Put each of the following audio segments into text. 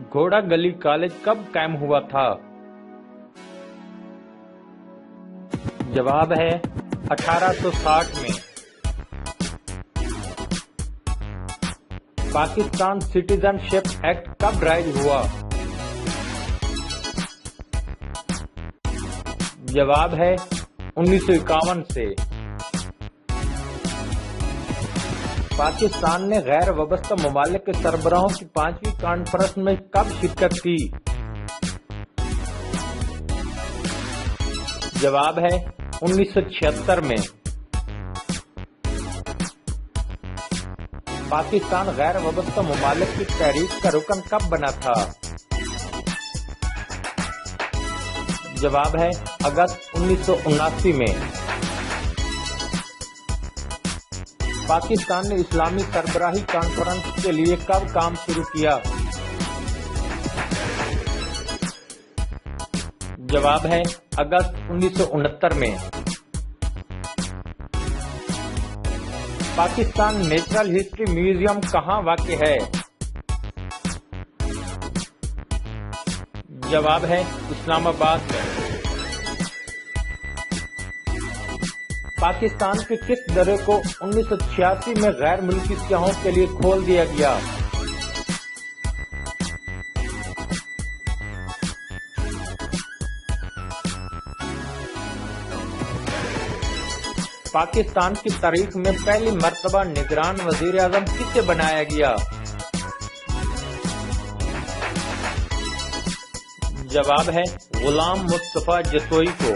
گھوڑا گلی کالج کب قائم ہوا تھا؟ جواب ہے 1860 میں۔ پاکستان سٹیزن شپ ایکٹ کب رائج ہوا؟ جواب ہے 1951 سے۔ پاکستان نے غیر وابستہ ممالک کے سربراہوں کی 5ویں کانفرنس میں کب شرکت کی؟ جواب ہے 1976 میں۔ پاکستان غیر وابستہ ممالک کی تحریک کا رکن کب بنا تھا؟ جواب ہے اگست 1979 میں۔ پاکستان نے اسلامی سربراہی کانفرنس کے لیے کب کام شروع کیا؟ جواب ہے اگست 1969 میں۔ پاکستان نیچرل ہسٹری میوزیم کہاں واقع ہے؟ جواب ہے اسلام آباد میں۔ پاکستان کے کس درے کو 1986 میں غیر ملکی سیاحوں کے لیے کھول دیا گیا؟ پاکستان کی تاریخ میں پہلی مرتبہ نگران وزیر اعظم کسے بنایا گیا؟ جواب ہے غلام مصطفیٰ جسوئی کو۔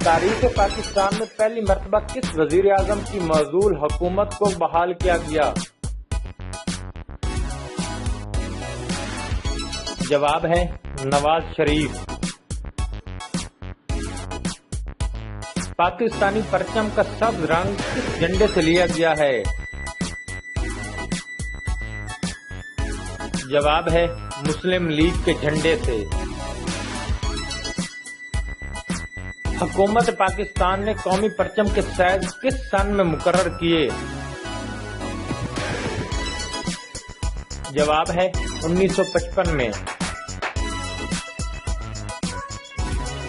تاریخ پاکستان میں پہلی مرتبہ کس وزیر اعظم کی معزول حکومت کو بحال کیا گیا؟ جواب ہے نواز شریف۔ پاکستانی پرچم کا سبز رنگ کس جھنڈے سے لیا گیا ہے؟ جواب ہے مسلم لیگ کے جھنڈے سے۔ حکومت پاکستان نے قومی پرچم کے سائز کس سن میں مقرر کیے؟ جواب ہے 1955 میں۔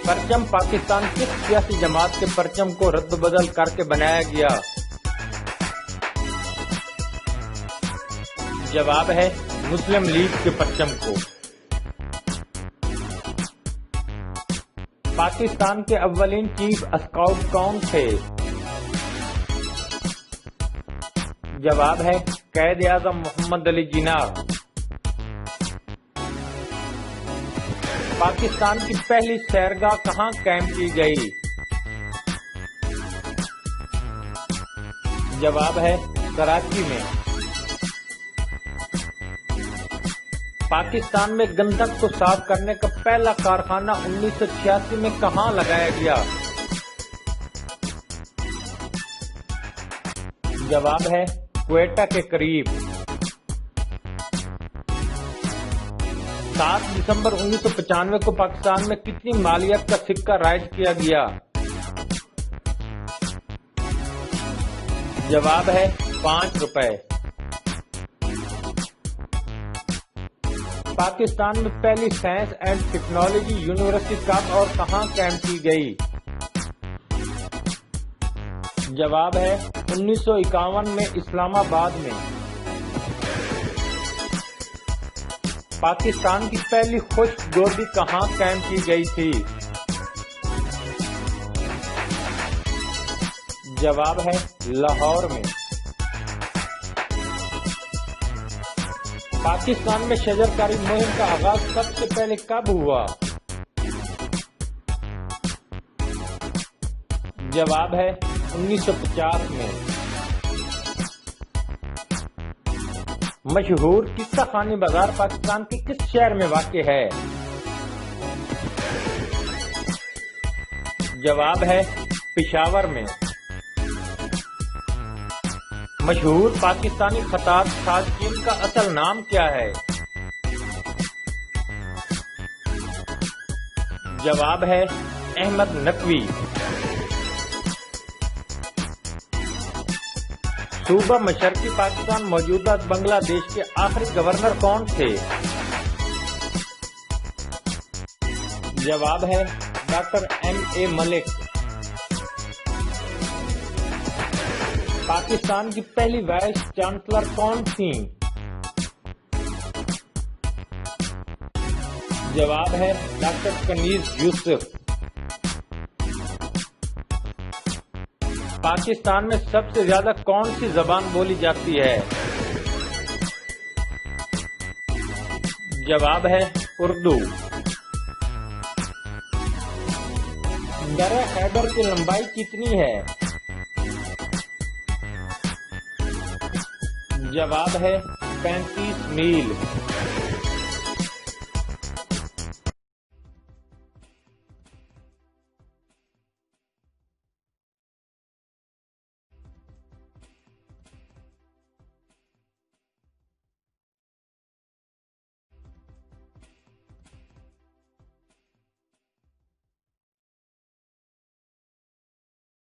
پرچم پاکستان کس سیاسی جماعت کے پرچم کو رد و بدل کر کے بنایا گیا؟ جواب ہے مسلم لیگ کے پرچم کو۔ پاکستان کے اولین چیف اسکاؤٹ کون تھے؟ جواب ہے قائد اعظم محمد علی جناح۔ پاکستان کی پہلی سیرگاہ کہاں قائم کی گئی؟ جواب ہے کراچی میں۔ پاکستان میں گندم کو صاف کرنے کا پہلا کارخانہ 1986 میں کہاں لگایا گیا؟ جواب ہے کوئٹہ کے قریب۔ 7 دسمبر 1995 کو پاکستان میں کتنی مالیت کا سکہ رائج کیا گیا؟ جواب ہے 5 روپے۔ پاکستان میں پہلی سائنس اینڈ ٹیکنالوجی یونیورسٹی کب اور کہاں قائم کی گئی؟ جواب ہے 1951 میں اسلام آباد میں۔ پاکستان کی پہلی خشک گودی کہاں قائم کی گئی تھی؟ جواب ہے لاہور میں۔ پاکستان میں شجرکاری مہم کا آغاز سب سے پہلے کب ہوا؟ جواب ہے 1950 میں۔ مشہور قصہ خانی بازار پاکستان کے کس شہر میں واقع ہے؟ جواب ہے پشاور میں۔ مشہور پاکستانی خطاط سازشین کا اصل نام کیا ہے؟ جواب ہے احمد نقوی۔ صوبہ مشرقی پاکستان موجودہ بنگلہ دیش کے آخری گورنر کون تھے؟ جواب ہے ڈاکٹر M.A. ملک۔ پاکستان کی پہلی وائس چانسلر کون تھیں؟ جواب ہے ڈاکٹر کنیز یوسف۔ پاکستان میں سب سے زیادہ کون سی زبان بولی جاتی ہے؟ جواب ہے اردو۔ درہ خیبر کی لمبائی کتنی ہے؟ جواب ہے 35 میل۔